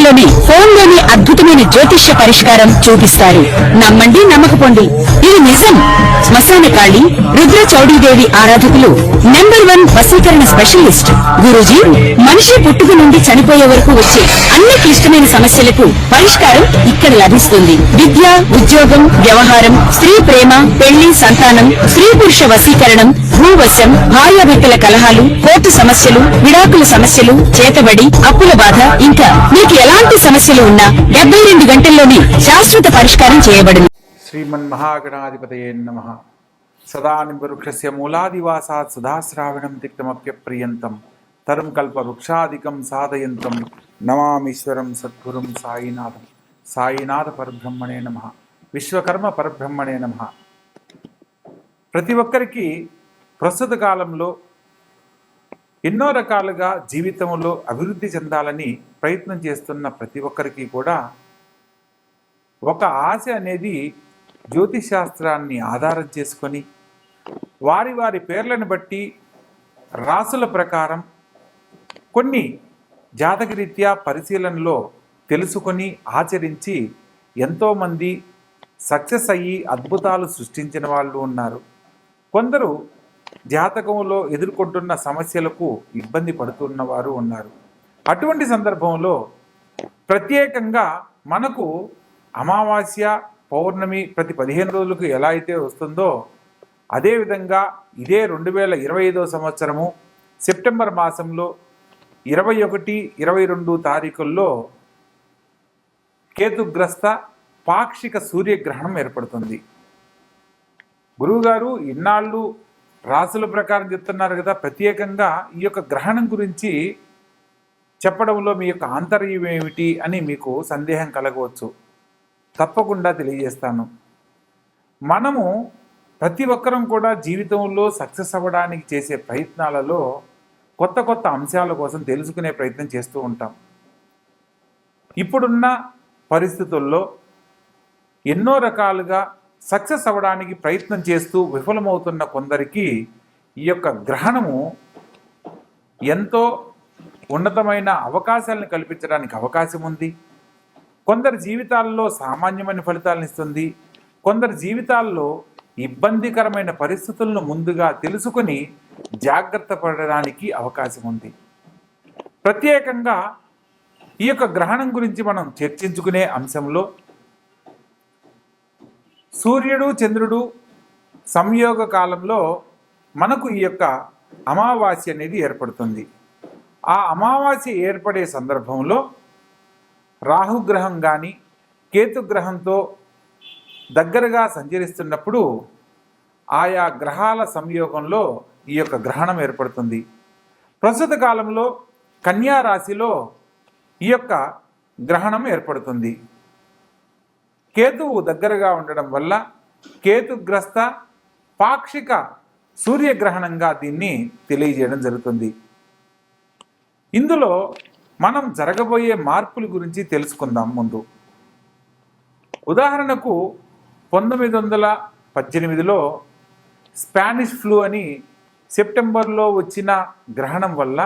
నిమిషాల్లోనే ఫోన్లోని అద్భుతమైన జ్యోతిష్య పరిష్కారం చూపిస్తారు. నమ్మండి, నమ్మకపోండి, ఇది నిజం. శ్మశానకాళి రుద్ర చౌడీదేవి ఆరాధకులు నంబర్ 1 వశీకరణ స్పెషలిస్ట్ గురూజీ. మనిషి పుట్టుక నుండి చనిపోయే వరకు వచ్చే అన్ని క్లిష్టమైన సమస్యలకు పరిష్కారం ఇక్కడ లభిస్తుంది. విద్య, ఉద్యోగం, వ్యవహారం, స్త్రీ ప్రేమ, పెళ్లి, సంతానం, స్త్రీ పురుష వశీకరణం, భూవశం, భార్యాభర్తల కలహాలు, కోర్టు సమస్యలు, విడాకుల సమస్యలు, చేతబడి, అప్పుల బాధ, ఇంకా మీకు ఎలాంటి సమస్యలు ఉన్నా 72 గంటల్లోనే శాశ్వత పరిష్కారం చేయబడును. శ్రీమన్మహాగణాధిపతయే నమః. సదానివృక్షస్య మూలాదివాసాత్ సుధాశ్రావణం తిక్తమప్యప్రియంతం తరం కల్పవృక్షాదికం సాధయంతం నమామీశ్వరం సద్గురుం సాయినాథం. సాయినాథ పరబ్రహ్మణే నమః. విశ్వకర్మ పరబ్రహ్మణే నమః. ప్రతి ఒక్కరికి ప్రస్తుత కాలంలో ఎన్నో రకాలుగా జీవితంలో అభివృద్ధి చెందాలని ప్రయత్నం చేస్తున్న ప్రతి ఒక్కరికి కూడా ఒక ఆశ అనేది జ్యోతిశాస్త్రాన్ని ఆధారం చేసుకొని వారి వారి పేర్లను బట్టి రాసుల ప్రకారం కొన్ని జాతకరీత్యా పరిశీలనలో తెలుసుకొని ఆచరించి ఎంతోమంది సక్సెస్ అయ్యి అద్భుతాలు సృష్టించిన వాళ్ళు ఉన్నారు. కొందరు జాతకంలో ఎదుర్కొంటున్న సమస్యలకు ఇబ్బంది పడుతున్న వారు ఉన్నారు. అటువంటి సందర్భంలో ప్రత్యేకంగా మనకు అమావాస్య, పౌర్ణమి ప్రతి 15 రోజులకు ఎలా అయితే వస్తుందో అదేవిధంగా ఇదే 2025వ సంవత్సరము సెప్టెంబర్ మాసంలో 21, 22 తారీఖుల్లో కేతుగ్రస్త పాక్షిక సూర్యగ్రహణం ఏర్పడుతుంది. గురువుగారు ఇన్నాళ్ళు రాసుల ప్రకారం చెప్తున్నారు కదా, ప్రత్యేకంగా ఈ యొక్క గ్రహణం గురించి చెప్పడంలో మీ యొక్క ఆంతర్యం ఏమిటి అని మీకు సందేహం కలగవచ్చు. తప్పకుండా తెలియజేస్తాను. మనము ప్రతి ఒక్కరం కూడా జీవితంలో సక్సెస్ అవ్వడానికి చేసే ప్రయత్నాలలో కొత్త కొత్త అంశాల కోసం తెలుసుకునే ప్రయత్నం చేస్తూ ఉంటాం. ఇప్పుడున్న పరిస్థితుల్లో ఎన్నో రకాలుగా సక్సెస్ అవ్వడానికి ప్రయత్నం చేస్తూ విఫలమవుతున్న కొందరికి ఈ యొక్క గ్రహణము ఎంతో ఉన్నతమైన అవకాశాలను కల్పించడానికి అవకాశం ఉంది. కొందరి జీవితాల్లో సామాన్యమైన ఫలితాలను ఇస్తుంది. కొందరి జీవితాల్లో ఇబ్బందికరమైన పరిస్థితులను ముందుగా తెలుసుకొని జాగ్రత్త పడడానికి అవకాశం ఉంది. ప్రత్యేకంగా ఈ యొక్క గ్రహణం గురించి మనం చర్చించుకునే అంశంలో సూర్యుడు, చంద్రుడు సంయోగ కాలంలో మనకు ఈ యొక్క అమావాస్య అనేది ఏర్పడుతుంది. ఆ అమావాస్య ఏర్పడే సందర్భంలో రాహుగ్రహం కానీ కేతుగ్రహంతో దగ్గరగా సంచరిస్తున్నప్పుడు ఆయా గ్రహాల సంయోగంలో ఈ యొక్క గ్రహణం ఏర్పడుతుంది. ప్రస్తుత కాలంలో కన్యా రాశిలో ఈ యొక్క గ్రహణం ఏర్పడుతుంది. కేతువు దగ్గరగా ఉండడం వల్ల కేతుగ్రస్త పాక్షిక సూర్యగ్రహణంగా దీన్ని తెలియజేయడం జరుగుతుంది. ఇందులో మనం జరగబోయే మార్పుల గురించి తెలుసుకుందాం. ముందు ఉదాహరణకు 1918లో స్పానిష్ ఫ్లూ అని సెప్టెంబర్లో వచ్చిన గ్రహణం వల్ల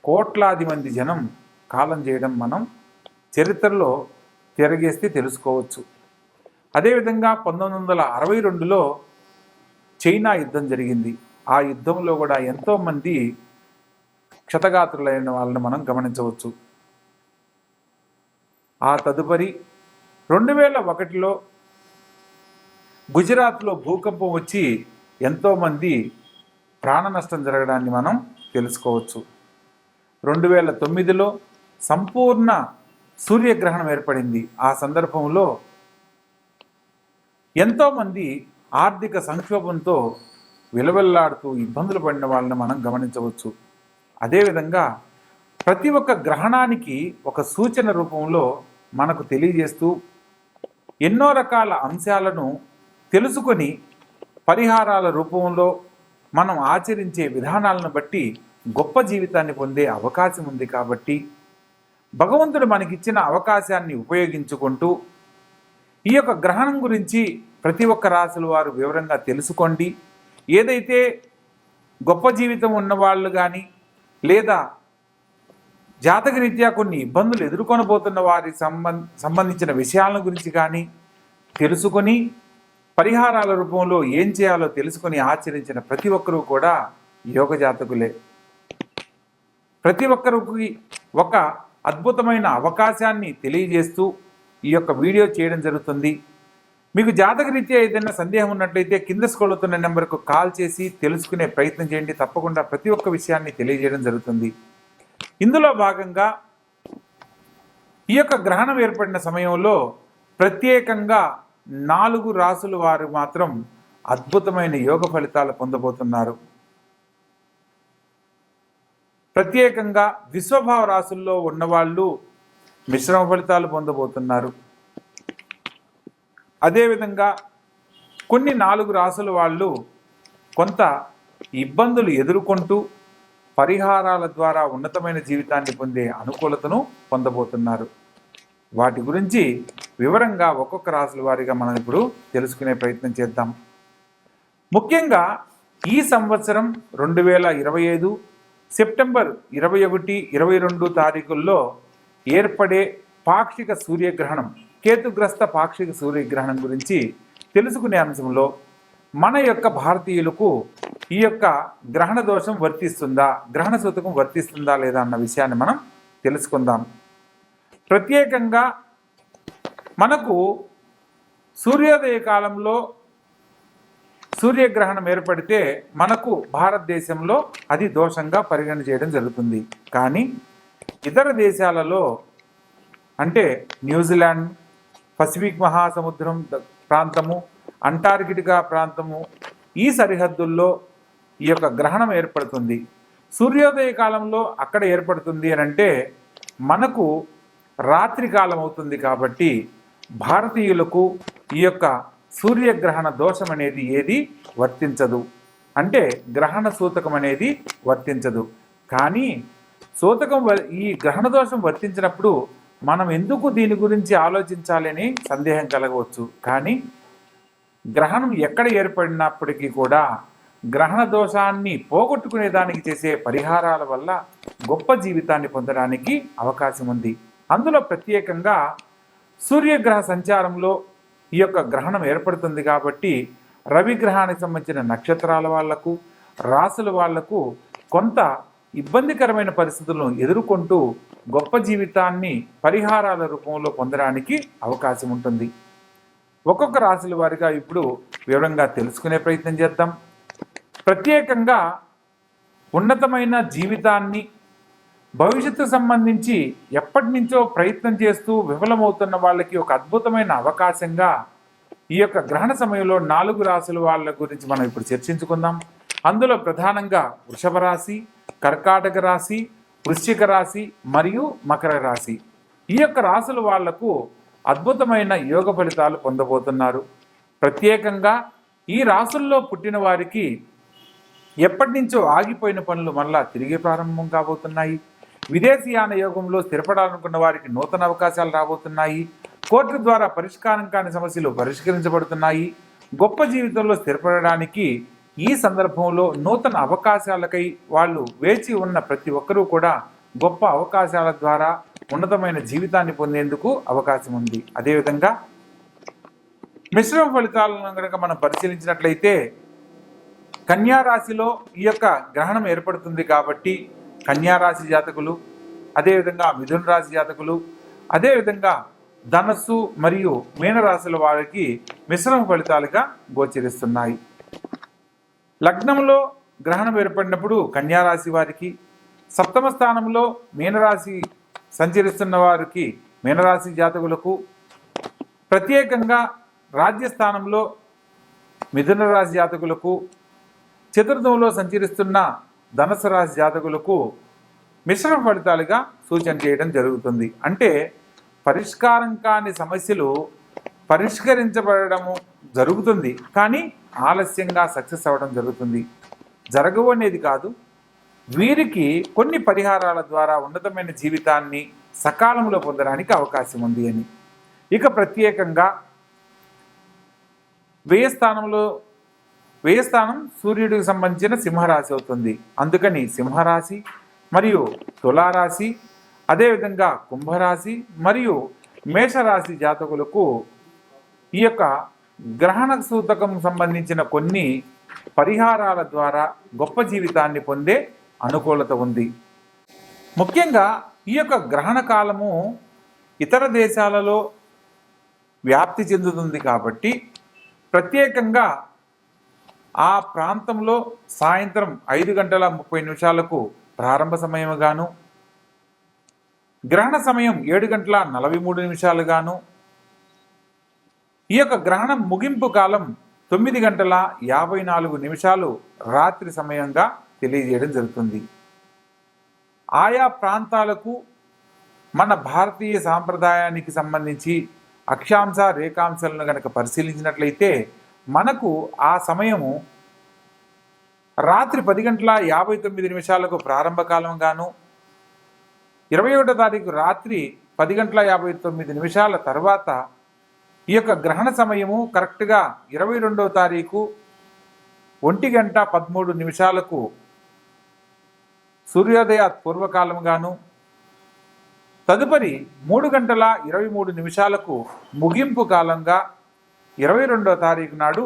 కోట్లాది మంది జనం కాలం చేయడం మనం చరిత్రలో తిరగేస్తే తెలుసుకోవచ్చు. అదేవిధంగా 1962లో చైనా యుద్ధం జరిగింది. ఆ యుద్ధంలో కూడా ఎంతోమంది క్షతగాత్రులైన వాళ్ళని మనం గమనించవచ్చు. ఆ తదుపరి 2001లో గుజరాత్లో భూకంపం వచ్చి ఎంతోమంది ప్రాణ నష్టం జరగడాన్ని మనం తెలుసుకోవచ్చు. 2009లో సంపూర్ణ సూర్యగ్రహణం ఏర్పడింది. ఆ సందర్భంలో ఎంతోమంది ఆర్థిక సంక్షోభంతో విలవెల్లాడుతూ ఇబ్బందులు పడిన వాళ్ళని మనం గమనించవచ్చు. అదేవిధంగా ప్రతి ఒక్క గ్రహణానికి ఒక సూచన రూపంలో మనకు తెలియజేస్తూ ఎన్నో రకాల అంశాలను తెలుసుకొని పరిహారాల రూపంలో మనం ఆచరించే విధానాలను బట్టి గొప్ప జీవితాన్ని పొందే అవకాశం ఉంది. కాబట్టి భగవంతుడు మనకిచ్చిన అవకాశాన్ని ఉపయోగించుకుంటూ ఈ యొక్క గ్రహణం గురించి ప్రతి ఒక్క రాశుల వారు వివరంగా తెలుసుకోండి. ఏదైతే గొప్ప జీవితం ఉన్నవాళ్ళు కానీ లేదా జాతకరీత్యా కొన్ని ఇబ్బందులు ఎదుర్కొనబోతున్న వారికి సంబంధించిన విషయాల గురించి కానీ తెలుసుకొని పరిహారాల రూపంలో ఏం చేయాలో తెలుసుకొని ఆచరించిన ప్రతి ఒక్కరూ కూడా యోగ జాతకులే. ప్రతి ఒక్కరికి ఒక అద్భుతమైన అవకాశాన్ని తెలియజేస్తూ ఈ యొక్క వీడియో చేయడం జరుగుతుంది. మీకు జాతకరీత్యా ఏదైనా సందేహం ఉన్నట్లయితే కింద స్క్రోల్ అవుతున్న నెంబర్కు కాల్ చేసి తెలుసుకునే ప్రయత్నం చేయండి. తప్పకుండా ప్రతి ఒక్క విషయాన్ని తెలియజేయడం జరుగుతుంది. ఇందులో భాగంగా ఈ యొక్క గ్రహణం ఏర్పడిన సమయంలో ప్రత్యేకంగా 4 రాసుల వారు మాత్రం అద్భుతమైన యోగ ఫలితాలు పొందబోతున్నారు. ప్రత్యేకంగా విశ్వభావ రాసుల్లో ఉన్నవాళ్ళు మిశ్రమ ఫలితాలు పొందబోతున్నారు. అదేవిధంగా కొన్ని 4 రాసుల వాళ్ళు కొంత ఇబ్బందులు ఎదుర్కొంటూ పరిహారాల ద్వారా ఉన్నతమైన జీవితాన్ని పొందే అనుకూలతను పొందబోతున్నారు. వాటి గురించి వివరంగా ఒక్కొక్క రాసుల వారీగా మనం ఇప్పుడు తెలుసుకునే ప్రయత్నం చేద్దాం. ముఖ్యంగా ఈ సంవత్సరం 2025 సెప్టెంబర్ 21, 22 తారీఖుల్లో ఏర్పడే పాక్షిక సూర్యగ్రహణం, కేతుగ్రస్త పాక్షిక సూర్యగ్రహణం గురించి తెలుసుకునే అంశంలో మన యొక్క భారతీయులకు ఈ యొక్క గ్రహణ దోషం వర్తిస్తుందా, గ్రహణ సూతకం వర్తిస్తుందా లేదా అన్న విషయాన్ని మనం తెలుసుకుందాం. ప్రత్యేకంగా మనకు సూర్యోదయ కాలంలో సూర్యగ్రహణం ఏర్పడితే మనకు భారతదేశంలో అది దోషంగా పరిగణ చేయడం జరుగుతుంది. కానీ ఇతర దేశాలలో అంటే న్యూజిలాండ్, పసిఫిక్ మహాసముద్రం ప్రాంతము, అంటార్కిటికా ప్రాంతము, ఈ సరిహద్దుల్లో ఈ యొక్క గ్రహణం ఏర్పడుతుంది. సూర్యోదయ కాలంలో అక్కడ ఏర్పడుతుంది అని అంటే మనకు రాత్రి కాలం అవుతుంది. కాబట్టి భారతీయులకు ఈ యొక్క సూర్యగ్రహణ దోషం అనేది ఏది వర్తించదు, అంటే గ్రహణ సూతకం అనేది వర్తించదు. కానీ సూతకం ఈ గ్రహణ దోషం వర్తించినప్పుడు మనం ఎందుకు దీని గురించి ఆలోచించాలని సందేహం కలగవచ్చు. కానీ గ్రహణం ఎక్కడ ఏర్పడినప్పటికీ కూడా గ్రహణ దోషాన్ని పోగొట్టుకునే దానికి చేసే పరిహారాల వల్ల గొప్ప జీవితాన్ని పొందడానికి అవకాశం ఉంది. అందులో ప్రత్యేకంగా సూర్యగ్రహ సంచారంలో ఈ యొక్క గ్రహణం ఏర్పడుతుంది. కాబట్టి రవిగ్రహానికి సంబంధించిన నక్షత్రాల వాళ్లకు, రాసుల వాళ్లకు కొంత ఇబ్బందికరమైన పరిస్థితులను ఎదుర్కొంటూ గొప్ప జీవితాన్ని పరిహారాల రూపంలో పొందడానికి అవకాశం ఉంటుంది. ఒక్కొక్క రాశుల వారిగా ఇప్పుడు వివరంగా తెలుసుకునే ప్రయత్నం చేద్దాం. ప్రత్యేకంగా ఉన్నతమైన జీవితాన్ని భవిష్యత్తు సంబంధించి ఎప్పటి నుంచో ప్రయత్నం చేస్తూ విఫలమవుతున్న వాళ్ళకి ఒక అద్భుతమైన అవకాశంగా ఈ యొక్క గ్రహణ సమయంలో 4 రాశుల వాళ్ళ గురించి మనం ఇప్పుడు చర్చించుకుందాం. అందులో ప్రధానంగా వృషభ రాశి, కర్కాటక రాశి, వృశ్చిక రాశి మరియు మకర రాశి. ఈ యొక్క రాశుల వాళ్లకు అద్భుతమైన యోగ ఫలితాలు పొందబోతున్నారు. ప్రత్యేకంగా ఈ రాశుల్లో పుట్టిన వారికి ఎప్పటి నుంచో ఆగిపోయిన పనులు మళ్ళా తిరిగి ప్రారంభం కాబోతున్నాయి. విదేశీయాన యోగంలో స్థిరపడాలనుకున్న వారికి నూతన అవకాశాలు రాబోతున్నాయి. కోర్టు ద్వారా పరిష్కారం కాని సమస్యలు పరిష్కరించబడుతున్నాయి. గొప్ప జీవితంలో స్థిరపడడానికి ఈ సందర్భంలో నూతన అవకాశాలకై వాళ్ళు వేచి ఉన్న ప్రతి ఒక్కరూ కూడా గొప్ప అవకాశాల ద్వారా ఉన్నతమైన జీవితాన్ని పొందేందుకు అవకాశం ఉంది. అదేవిధంగా మిశ్రమ ఫలితాలను కనుక మనం పరిశీలించినట్లయితే కన్యా రాశిలో ఈ యొక్క గ్రహణం ఏర్పడుతుంది. కాబట్టి కన్యా రాశి జాతకులు, అదేవిధంగా మిథున రాశి జాతకులు, అదేవిధంగా ధనస్సు మరియు మీనరాశుల వారికి మిశ్రమ ఫలితాలుగా గోచరిస్తున్నాయి. లగ్నంలో గ్రహణం ఏర్పడినప్పుడు కన్యా రాశి వారికి, సప్తమ స్థానంలో మీనరాశి సంచరిస్తున్న వారికి మీనరాశి జాతకులకు, ప్రత్యేకంగా రాజ్యస్థానంలో మిథున రాశి జాతకులకు, చతుర్థంలో సంచరిస్తున్న ధనుసు రాశి జాతకులకు మిశ్రమ ఫలితాలుగా సూచన చేయడం జరుగుతుంది. అంటే పరిష్కారం కాని సమస్యలు పరిష్కరించబడము జరుగుతుంది, కానీ ఆలస్యంగా సక్సెస్ అవ్వడం జరుగుతుంది. జరగవు అనేది కాదు, వీరికి కొన్ని పరిహారాల ద్వారా ఉన్నతమైన జీవితాన్ని సకాలంలో పొందడానికి అవకాశం ఉంది అని. ఇక ప్రత్యేకంగా వ్యయ స్థానం సూర్యుడికి సంబంధించిన సింహరాశి అవుతుంది. అందుకని సింహరాశి మరియు తులారాశి, అదేవిధంగా కుంభరాశి మరియు మేషరాశి జాతకులకు ఈ యొక్క గ్రహణ సూతకం సంబంధించిన కొన్ని పరిహారాల ద్వారా గొప్ప జీవితాన్ని పొందే అనుకూలత ఉంది. ముఖ్యంగా ఈ యొక్క గ్రహణ కాలము ఇతర దేశాలలో వ్యాప్తి చెందుతుంది కాబట్టి ప్రత్యేకంగా ఆ ప్రాంతంలో సాయంత్రం 5:30 ప్రారంభ సమయముగాను, గ్రహణ సమయం 7:43 ఈ యొక్క గ్రహణం ముగింపు కాలం 9:54 రాత్రి సమయంగా తెలియజేయడం జరుగుతుంది. ఆయా ప్రాంతాలకు మన భారతీయ సాంప్రదాయానికి సంబంధించి అక్షాంశ రేఖాంశాలను కనుక పరిశీలించినట్లయితే మనకు ఆ సమయము రాత్రి 10:59 ప్రారంభ కాలంగాను, 21వ తారీఖు రాత్రి 10:59 తర్వాత ఈ యొక్క గ్రహణ సమయము కరెక్ట్గా 22వ తారీఖు 1:13 సూర్యోదయ పూర్వకాలంగాను, తదుపరి 3:23 ముగింపు కాలంగా 22వ తారీఖు నాడు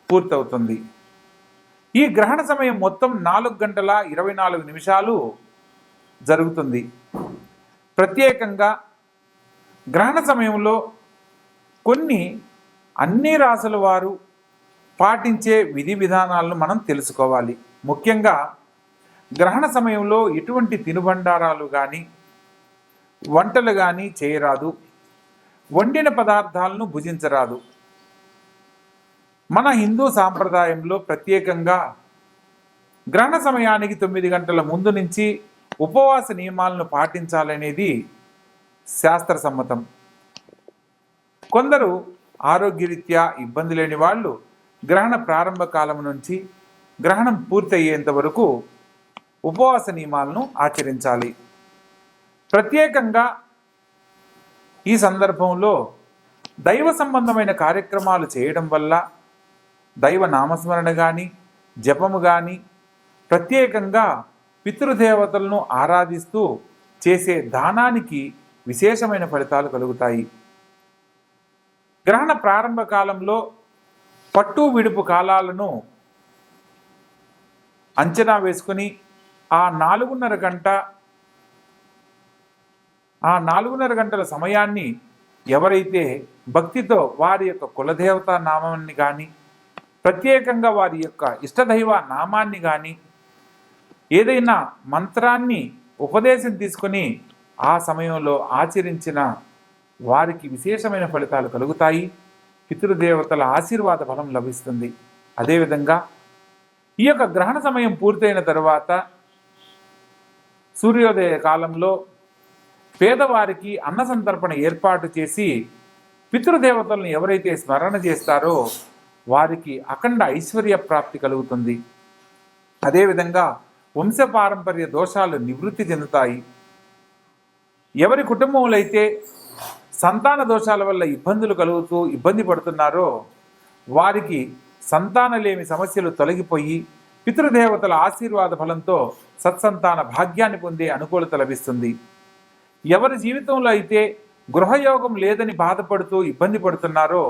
పూర్తవుతుంది. ఈ గ్రహణ సమయం మొత్తం 4:24 జరుగుతుంది. ప్రత్యేకంగా గ్రహణ సమయంలో కొన్ని అన్ని రాసుల వారు పాటించే విధి విధానాలను మనం తెలుసుకోవాలి. ముఖ్యంగా గ్రహణ సమయంలో ఎటువంటి తినుబండారాలు కానీ వంటలు కానీ చేయరాదు, వండిన పదార్థాలను భుజించరాదు. మన హిందూ సాంప్రదాయంలో ప్రత్యేకంగా గ్రహణ సమయానికి 9 గంటల ముందు నుంచి ఉపవాస నియమాలను పాటించాలనేది శాస్త్ర సమ్మతం. కొందరు ఆరోగ్యరీత్యా ఇబ్బంది లేని వాళ్ళు గ్రహణ ప్రారంభ కాలం నుంచి గ్రహణం పూర్తయ్యేంత వరకు ఉపవాస నియమాలను ఆచరించాలి. ప్రత్యేకంగా ఈ సందర్భంలో దైవ సంబంధమైన కార్యక్రమాలు చేయడం వల్ల దైవ నామస్మరణ కానీ జపము కానీ, ప్రత్యేకంగా పితృదేవతలను ఆరాధిస్తూ చేసే దానానికి విశేషమైన ఫలితాలు కలుగుతాయి. గ్రహణ ప్రారంభ కాలంలో పట్టు విడుపు కాలాలను అంచనా వేసుకుని ఆ 4:30 గంటల సమయాన్ని ఎవరైతే భక్తితో వారి యొక్క కులదేవత నామాన్ని కానీ, ప్రత్యేకంగా వారి యొక్క ఇష్టదైవ నామాన్ని కానీ, ఏదైనా మంత్రాన్ని ఉపదేశం తీసుకుని ఆ సమయంలో ఆచరించిన వారికి విశేషమైన ఫలితాలు కలుగుతాయి. పితృదేవతల ఆశీర్వాద ఫలం లభిస్తుంది. అదేవిధంగా ఈ యొక్క గ్రహణ సమయం పూర్తయిన తరువాత సూర్యోదయ కాలంలో పేదవారికి అన్న సంతర్పణ ఏర్పాటు చేసి పితృదేవతలను ఎవరైతే స్మరణ చేస్తారో వారికి అఖండ ఐశ్వర్య ప్రాప్తి కలుగుతుంది. అదేవిధంగా వంశపారంపర్య దోషాలు నివృత్తి చెందుతాయి. ఎవరి కుటుంబంలో అయితే సంతాన దోషాల వల్ల ఇబ్బందులు కలుగుతూ ఇబ్బంది పడుతున్నారో వారికి సంతానలేమి సమస్యలు తొలగిపోయి పితృదేవతల ఆశీర్వాద ఫలంతో సత్సంతాన భాగ్యాన్ని పొందే అనుకూలత లభిస్తుంది. ఎవరి జీవితంలో అయితే గృహయోగం లేదని బాధపడుతూ ఇబ్బంది పడుతున్నారో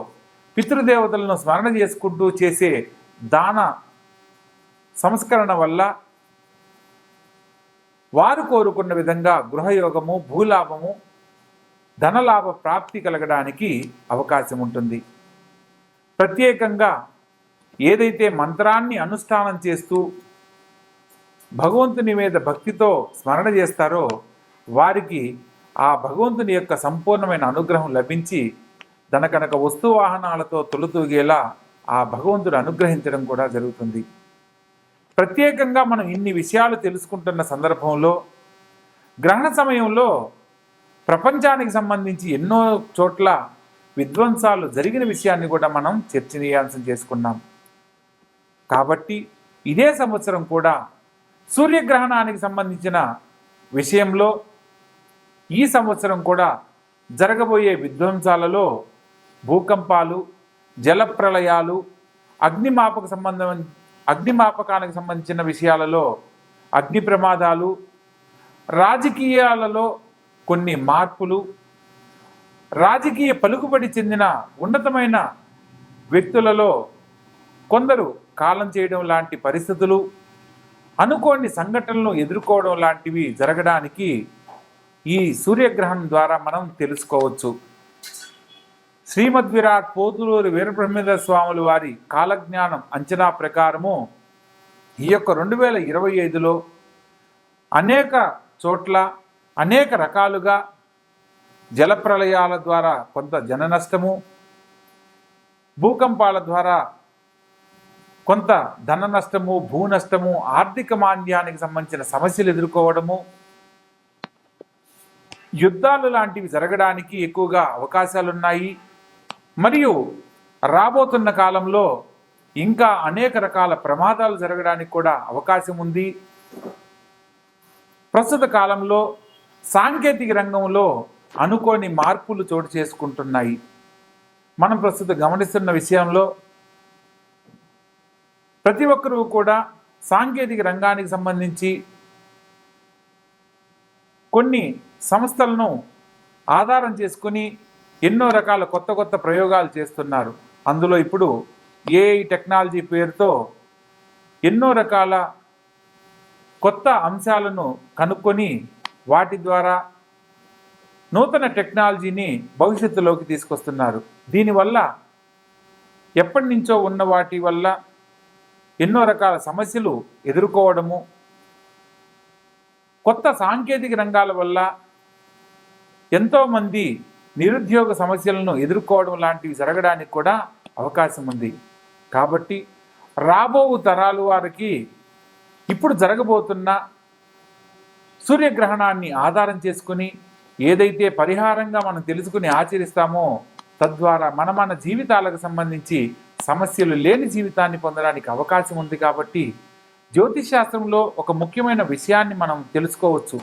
పితృదేవతలను స్మరణ చేసుకుంటూ చేసే దాన సంస్కరణ వల్ల వారు కోరుకున్న విధంగా గృహయోగము, భూలాభము, ధనలాభ ప్రాప్తి కలగడానికి అవకాశం ఉంటుంది. ప్రత్యేకంగా ఏదైతే మంత్రాన్ని అనుష్ఠానం చేస్తూ భగవంతుని మీద భక్తితో స్మరణ చేస్తారో వారికి ఆ భగవంతుని యొక్క సంపూర్ణమైన అనుగ్రహం లభించి ధనకనక వస్తువాహనాలతో తొలుతూగేలా ఆ భగవంతుడు అనుగ్రహించడం కూడా జరుగుతుంది. ప్రత్యేకంగా మనం ఇన్ని విషయాలు తెలుసుకుంటున్న సందర్భంలో గ్రహణ సమయంలో ప్రపంచానికి సంబంధించి ఎన్నో చోట్ల విధ్వంసాలు జరిగిన విషయాన్ని కూడా మనం చర్చనీయాంశం చేసుకున్నాం. కాబట్టి ఇదే సంవత్సరం కూడా సూర్యగ్రహణానికి సంబంధించిన విషయంలో ఈ సంవత్సరం కూడా జరగబోయే విధ్వంసాలలో భూకంపాలు, జలప్రళయాలు, అగ్నిమాపకానికి సంబంధించిన విషయాలలో అగ్ని ప్రమాదాలు, రాజకీయాలలో కొన్ని మార్పులు, రాజకీయ పలుకుబడి చెందిన ఉన్నతమైన వ్యక్తులలో కొందరు కాలం చేయడం లాంటి పరిస్థితులు, అనుకోని సంఘటనలను ఎదుర్కోవడం లాంటివి జరగడానికి ఈ సూర్యగ్రహణం ద్వారా మనం తెలుసుకోవచ్చు. శ్రీమద్ విరాట్ పోతులూరి వీరబ్రహ్మేంద్ర స్వాములు వారి కాలజ్ఞానం అంచనా ప్రకారము ఈ యొక్క 2025లో అనేక చోట్ల అనేక రకాలుగా జలప్రళయాల ద్వారా కొంత జన నష్టము, భూకంపాల ద్వారా కొంత ధన నష్టము, భూ నష్టము, ఆర్థిక మాంద్యానికి సంబంధించిన సమస్యలు ఎదుర్కోవడము, యుద్ధాలు లాంటివి జరగడానికి ఎక్కువగా అవకాశాలున్నాయి. మరియు రాబోతున్న కాలంలో ఇంకా అనేక రకాల ప్రమాదాలు జరగడానికి కూడా అవకాశం ఉంది. ప్రస్తుత కాలంలో సాంకేతిక రంగంలో అనుకోని మార్పులు చోటు చేసుకుంటున్నాయి. మనం ప్రస్తుతం గమనిస్తున్న విషయంలో ప్రతి ఒక్కరూ కూడా సాంకేతిక రంగానికి సంబంధించి కొన్ని సంస్థలను ఆధారం చేసుకుని ఎన్నో రకాల కొత్త కొత్త ప్రయోగాలు చేస్తున్నారు. అందులో ఇప్పుడు ఏఐ టెక్నాలజీ పేరుతో ఎన్నో రకాల కొత్త అంశాలను కనుక్కొని వాటి ద్వారా నూతన టెక్నాలజీని భవిష్యత్తులోకి తీసుకొస్తున్నారు. దీనివల్ల ఎప్పటి నుంచో ఉన్న వాటి వల్ల ఎన్నో రకాల సమస్యలు ఎదుర్కోవడము, కొత్త సాంకేతిక రంగాల వల్ల ఎంతోమంది నిరుద్యోగ సమస్యలను ఎదుర్కోవడం లాంటివి జరగడానికి కూడా అవకాశం ఉంది. కాబట్టి రాబో తరాలు వారికి ఇప్పుడు జరగబోతున్న సూర్యగ్రహణాన్ని ఆధారం చేసుకుని ఏదైతే పరిహారంగా మనం తెలుసుకుని ఆచరిస్తామో తద్వారా మన జీవితాలకు సంబంధించి సమస్యలు లేని జీవితాన్ని పొందడానికి అవకాశం ఉంది. కాబట్టి జ్యోతిష్ శాస్త్రంలో ఒక ముఖ్యమైన విషయాన్ని మనం తెలుసుకోవచ్చు.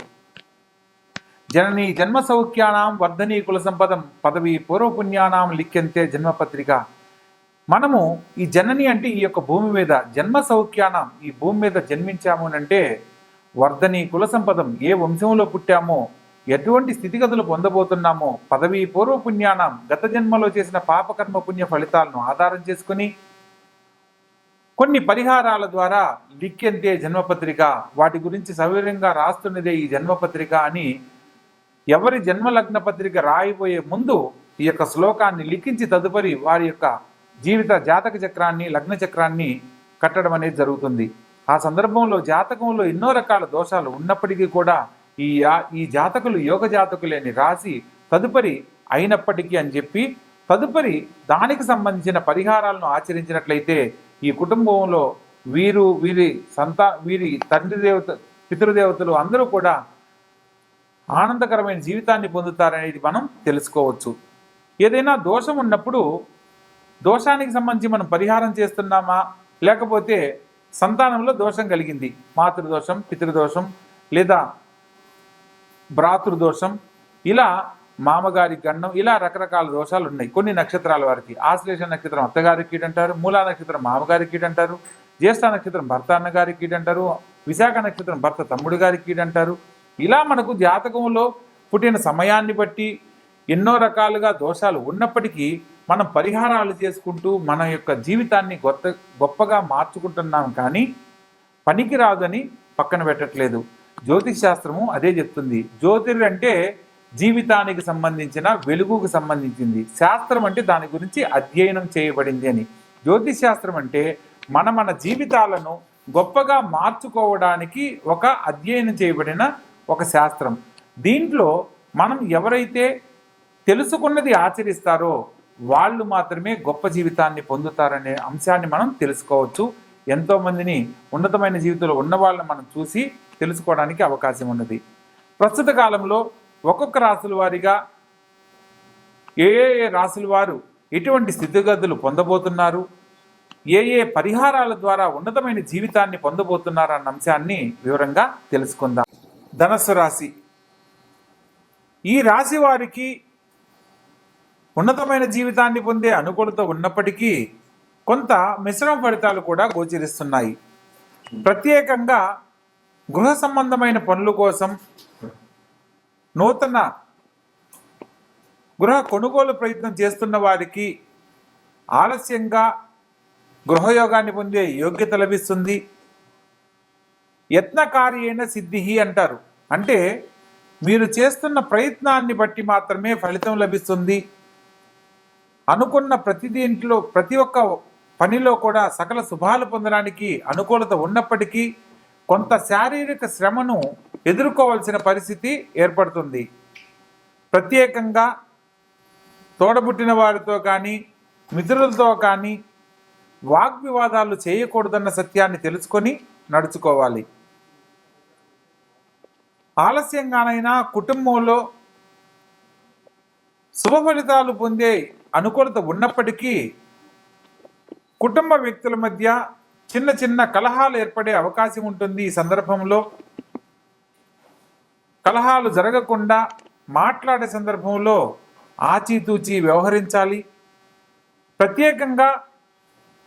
జననీ జన్మ సౌఖ్యానాం వర్ధనీ కుల సంపదం పదవి పూర్వపుణ్యానాం లిఖ్యంతే జన్మపత్రిక. మనము ఈ జనని అంటే ఈ యొక్క భూమి మీద, జన్మ సౌఖ్యానం ఈ భూమి మీద జన్మించాము అంటే వర్ధనీ కుల సంపదం ఏ వంశంలో పుట్టామో, ఎటువంటి స్థితిగతులు పొందబోతున్నామో, పదవి పూర్వపుణ్యానం గత జన్మలో చేసిన పాపకర్మ పుణ్య ఫలితాలను ఆధారం చేసుకుని కొన్ని పరిహారాల ద్వారా లిఖ్యంతే జన్మపత్రిక, వాటి గురించి సవివరంగా రాస్తున్నదే ఈ జన్మపత్రిక అని ఎవరి జన్మలగ్న పత్రిక రాయిపోయే ముందు ఈ యొక్క శ్లోకాన్ని లిఖించి తదుపరి వారి యొక్క జీవిత జాతక చక్రాన్ని, లగ్న చక్రాన్ని కట్టడం అనేది జరుగుతుంది. ఆ సందర్భంలో జాతకంలో ఎన్నో రకాల దోషాలు ఉన్నప్పటికీ కూడా ఈ జాతకులు యోగ జాతకులే అని రాసి తదుపరి అయినప్పటికీ అని చెప్పి తదుపరి దానికి సంబంధించిన పరిహారాలను ఆచరించినట్లయితే ఈ కుటుంబంలో వీరి తండ్రి దేవత, పితృదేవతలు అందరూ కూడా ఆనందకరమైన జీవితాన్ని పొందుతారనేది మనం తెలుసుకోవచ్చు. ఏదైనా దోషం ఉన్నప్పుడు దోషానికి సంబంధించి మనం పరిహారం చేస్తున్నామా, లేకపోతే సంతానంలో దోషం కలిగింది, మాతృదోషం, పితృదోషం లేదా భ్రాతృదోషం, ఇలా మామగారి గండం, ఇలా రకరకాల దోషాలు ఉన్నాయి. కొన్ని నక్షత్రాల వారికి ఆశ్లేష నక్షత్రం అత్తగారి కీడు అంటారు, మూలా నక్షత్రం మామగారి కీడు అంటారు, జ్యేష్ఠ నక్షత్రం భర్త అన్నగారి కీడు అంటారు, విశాఖ నక్షత్రం భర్త తమ్ముడు గారి కీడు అంటారు. ఇలా మనకు జాతకంలో పుట్టిన సమయాన్ని బట్టి ఎన్నో రకాలుగా దోషాలు ఉన్నప్పటికీ మనం పరిహారాలు చేసుకుంటూ మన యొక్క జీవితాన్ని గొప్పగా మార్చుకుంటున్నాం. కానీ పనికి రాదని పక్కన పెట్టట్లేదు. జ్యోతిష్ శాస్త్రము అదే చెప్తుంది. జ్యోతిర్ అంటే జీవితానికి సంబంధించిన వెలుగుకు సంబంధించింది, శాస్త్రం అంటే దాని గురించి అధ్యయనం చేయబడింది అని. జ్యోతిష్ శాస్త్రం అంటే మన జీవితాలను గొప్పగా మార్చుకోవడానికి ఒక అధ్యయనం చేయబడిన ఒక శాస్త్రం. దీంట్లో మనం ఎవరైతే తెలుసుకున్నది ఆచరిస్తారో వాళ్ళు మాత్రమే గొప్ప జీవితాన్ని పొందుతారనే అంశాన్ని మనం తెలుసుకోవచ్చు. ఎంతోమందిని ఉన్నతమైన జీవితంలో ఉన్న వాళ్ళని మనం చూసి తెలుసుకోవడానికి అవకాశం ఉన్నది. ప్రస్తుత కాలంలో ఒక్కొక్క రాశుల వారిగా ఏ రాశుల వారు ఎటువంటి స్థితిగతులు పొందబోతున్నారు, ఏ పరిహారాల ద్వారా ఉన్నతమైన జీవితాన్ని పొందబోతున్నారు అన్న అంశాన్ని వివరంగా తెలుసుకుందాం. ధనస్సు రాశి. ఈ రాశి వారికి ఉన్నతమైన జీవితాన్ని పొందే అనుకూలత ఉన్నప్పటికీ కొంత మిశ్రమ ఫలితాలు కూడా గోచరిస్తున్నాయి. ప్రత్యేకంగా గృహ సంబంధమైన పనుల కోసం నూతన గృహ కొనుగోలు ప్రయత్నం చేస్తున్న వారికి ఆలస్యంగా గృహయోగాన్ని పొందే యోగ్యత లభిస్తుంది. యత్నకార్యేణ సిద్ధి అంటారు. అంటే మీరు చేస్తున్న ప్రయత్నాన్ని బట్టి మాత్రమే ఫలితం లభిస్తుంది. అనుకున్న ప్రతి ఒక్క పనిలో కూడా సకల శుభాలు పొందడానికి అనుకూలత ఉన్నప్పటికీ కొంత శారీరక శ్రమను ఎదుర్కోవాల్సిన పరిస్థితి ఏర్పడుతుంది. ప్రత్యేకంగా తోడబుట్టిన వారితో కానీ మిత్రులతో కానీ వాగ్వివాదాలు చేయకూడదన్న సత్యాన్ని తెలుసుకొని నడుచుకోవాలి. ఆలస్యంగానైనా కుటుంబంలో శుభ ఫలితాలు పొందే అనుకూలత ఉన్నప్పటికీ కుటుంబ వ్యక్తుల మధ్య చిన్న చిన్న కలహాలు ఏర్పడే అవకాశం ఉంటుంది. ఈ సందర్భంలో కలహాలు జరగకుండా మాట్లాడే సందర్భంలో ఆచితూచి వ్యవహరించాలి. ప్రత్యేకంగా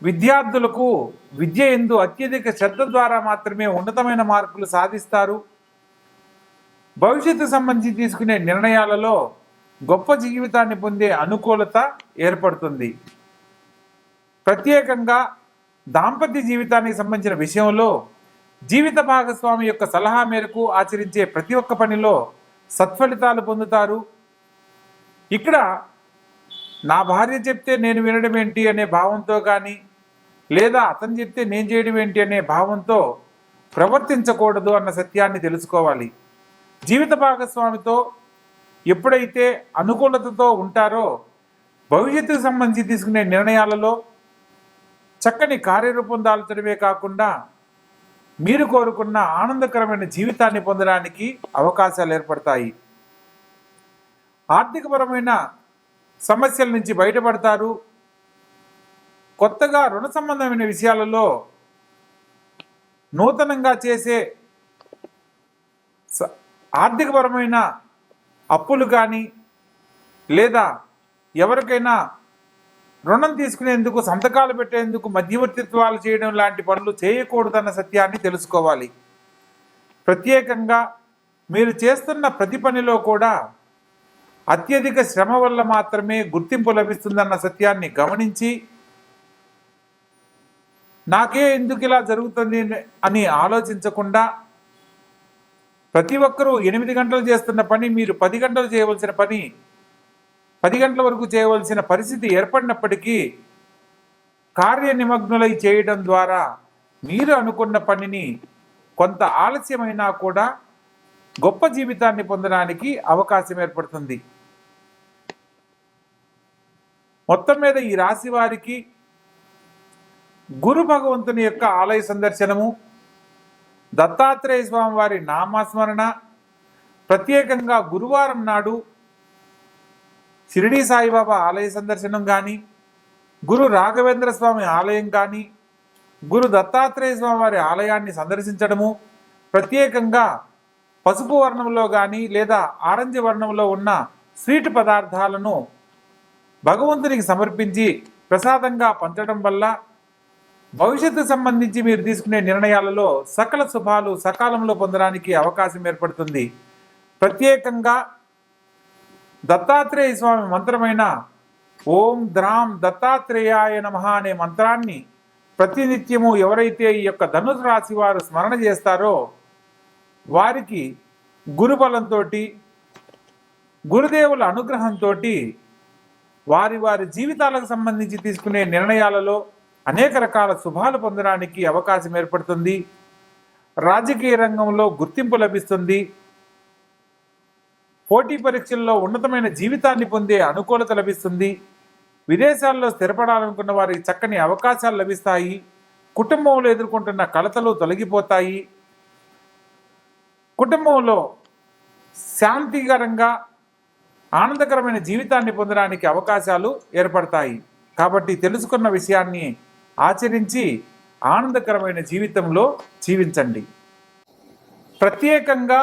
విద్యార్థులకు విద్య యందు అత్యధిక శ్రద్ధ ద్వారా మాత్రమే ఉన్నతమైన మార్కులు సాధిస్తారు. భవిష్యత్తు సంబంధించి తీసుకునే నిర్ణయాలలో గొప్ప జీవితాన్ని పొందే అనుకూలత ఏర్పడుతుంది. ప్రత్యేకంగా దాంపత్య జీవితానికి సంబంధించిన విషయంలో జీవిత భాగస్వామి యొక్క సలహా మేరకు ఆచరించే ప్రతి ఒక్క పనిలో సత్ఫలితాలు పొందుతారు. ఇక్కడ నా భార్య చెప్తే నేను వినడం ఏంటి అనే భావంతో కానీ లేదా అతను చెప్తే నేను చేయడం ఏంటి అనే భావంతో ప్రవర్తించకూడదు అన్న సత్యాన్ని తెలుసుకోవాలి. జీవిత భాగస్వామితో ఎప్పుడైతే అనుకూలతతో ఉంటారో భవిష్యత్తుకు సంబంధించి తీసుకునే నిర్ణయాలలో చక్కని కార్యరూపం దాల్చడమే కాకుండా మీరు కోరుకున్న ఆనందకరమైన జీవితాన్ని పొందడానికి అవకాశాలు ఏర్పడతాయి. ఆర్థికపరమైన సమస్యల నుంచి బయటపడతారు. కొత్తగా రుణ సంబంధమైన విషయాలలో నూతనంగా చేసే ఆర్థికపరమైన అప్పులు కానీ లేదా ఎవరికైనా రుణం తీసుకునేందుకు సంతకాలు పెట్టేందుకు మధ్యవర్తిత్వాలు చేయడం లాంటి పనులు చేయకూడదన్న సత్యాన్ని తెలుసుకోవాలి. ప్రత్యేకంగా మీరు చేస్తున్న ప్రతి పనిలో కూడా అత్యధిక శ్రమ వల్ల మాత్రమే గుర్తింపు లభిస్తుందన్న సత్యాన్ని గమనించి నాకే ఎందుకు ఇలా జరుగుతుంది అని ఆలోచించకుండా ప్రతి ఒక్కరూ 8 గంటలు చేస్తున్న పని మీరు 10 గంటలు చేయవలసిన పని 10 గంటల వరకు చేయవలసిన పరిస్థితి ఏర్పడినప్పటికీ కార్యనిమగ్నులై చేయడం ద్వారా మీరు అనుకున్న పనిని కొంత ఆలస్యమైనా కూడా గొప్ప జీవితాన్ని పొందడానికి అవకాశం ఏర్పడుతుంది. మొత్తం మీద ఈ రాశి వారికి గురు భగవంతుని యొక్క ఆలయ సందర్శనము, దత్తాత్రేయ స్వామి వారి నామస్మరణ, ప్రత్యేకంగా గురువారం నాడు షిరిడి సాయిబాబా ఆలయ సందర్శనం కానీ, గురు రాఘవేంద్ర స్వామి ఆలయం కానీ, గురు దత్తాత్రేయ స్వామి వారి ఆలయాన్ని సందర్శించడము, ప్రత్యేకంగా పసుపు వర్ణంలో కానీ లేదా ఆరెంజ్ వర్ణంలో ఉన్న స్వీట్ పదార్థాలను భగవంతునికి సమర్పించి ప్రసాదంగా పంచడం వల్ల భవిష్యత్తు సంబంధించి మీరు తీసుకునే నిర్ణయాలలో సకల శుభాలు సకాలంలో పొందడానికి అవకాశం ఏర్పడుతుంది. ప్రత్యేకంగా దత్తాత్రేయ స్వామి మంత్రమైన ఓం ద్రాం దత్తాత్రేయాయ నమః అనే మంత్రాన్ని ప్రతినిత్యము ఎవరైతే ఈ యొక్క ధనుసు రాశి వారు స్మరణ చేస్తారో వారికి గురుబలంతో గురుదేవుల అనుగ్రహంతో వారి వారి జీవితాలకు సంబంధించి తీసుకునే నిర్ణయాలలో అనేక రకాల శుభాలు పొందడానికి అవకాశం ఏర్పడుతుంది. రాజకీయ రంగంలో గుర్తింపు లభిస్తుంది. పోటీ పరీక్షల్లో ఉన్నతమైన జీవితాన్ని పొందే అనుకూలత లభిస్తుంది. విదేశాల్లో స్థిరపడాలనుకున్న వారికి చక్కని అవకాశాలు లభిస్తాయి. కుటుంబంలో ఎదుర్కొంటున్న కలతలు తొలగిపోతాయి. కుటుంబంలో శాంతికరంగా ఆనందకరమైన జీవితాన్ని పొందడానికి అవకాశాలు ఏర్పడతాయి. కాబట్టి తెలుసుకున్న విషయాన్ని ఆచరించి ఆనందకరమైన జీవితంలో జీవించండి. ప్రత్యేకంగా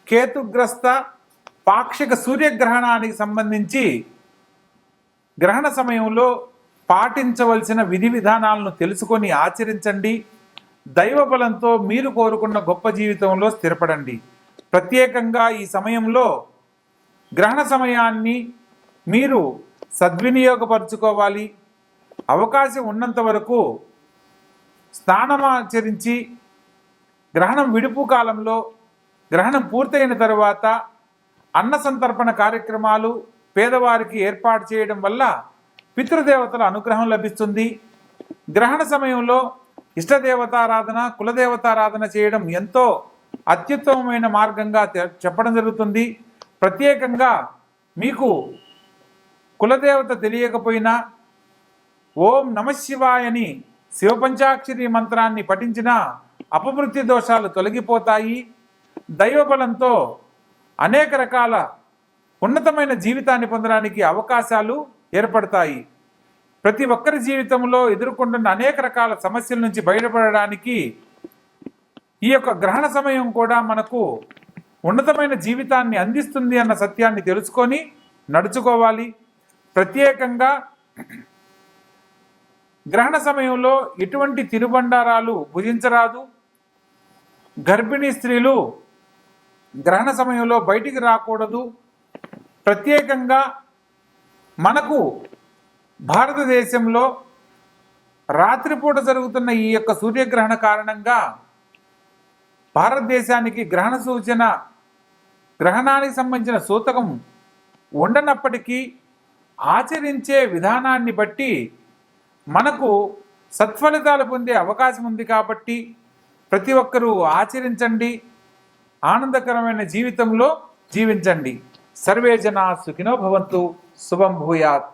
కేతుగ్రస్త పాక్షిక సూర్యగ్రహణానికి సంబంధించి గ్రహణ సమయంలో పాటించవలసిన విధి విధానాలను తెలుసుకొని ఆచరించండి. దైవ బలంతో మీరు కోరుకున్న గొప్ప జీవితంలో స్థిరపడండి. ప్రత్యేకంగా ఈ సమయంలో గ్రహణ సమయాన్ని మీరు సద్వినియోగపరుచుకోవాలి. అవకాశం ఉన్నంత వరకు స్నానమాచరించి గ్రహణం విడుపు కాలంలో గ్రహణం పూర్తయిన తరువాత అన్న సంతర్పణ కార్యక్రమాలు పేదవారికి ఏర్పాటు చేయడం వల్ల పితృదేవతల అనుగ్రహం లభిస్తుంది. గ్రహణ సమయంలో ఇష్టదేవతారాధన కులదేవతారాధన చేయడం ఎంతో అత్యుత్తమమైన మార్గంగా చెప్పడం జరుగుతుంది. ప్రత్యేకంగా మీకు కులదేవత తెలియకపోయినా ఓం నమఃశివాయని శివపంచాక్షరి మంత్రాన్ని పఠించిన అపమృత్యు దోషాలు తొలగిపోతాయి. దైవబలంతో అనేక రకాల ఉన్నతమైన జీవితాన్ని పొందడానికి అవకాశాలు ఏర్పడతాయి. ప్రతి ఒక్కరి జీవితంలో ఎదుర్కొంటున్న అనేక రకాల సమస్యల నుంచి బయటపడడానికి ఈ యొక్క గ్రహణ సమయం కూడా మనకు ఉన్నతమైన జీవితాన్ని అందిస్తుంది అన్న సత్యాన్ని తెలుసుకొని నడుచుకోవాలి. ప్రత్యేకంగా గ్రహణ సమయంలో ఎటువంటి తినుబండారాలు భుజించరాదు. గర్భిణీ స్త్రీలు గ్రహణ సమయంలో బయటికి రాకూడదు. ప్రత్యేకంగా మనకు భారతదేశంలో రాత్రిపూట జరుగుతున్న ఈ యొక్క సూర్యగ్రహణ కారణంగా భారతదేశానికి గ్రహణ సూచన గ్రహణానికి సంబంధించిన సూతకం ఉండనప్పటికీ ఆచరించే విధానాన్ని బట్టి మనకు సత్ఫలితాలు పొందే అవకాశం ఉంది. కాబట్టి ప్రతి ఒక్కరూ ఆచరించండి, ఆనందకరమైన జీవితంలో జీవించండి. సర్వే జనా సుఖినో భవంతు. శుభం భూయాత్.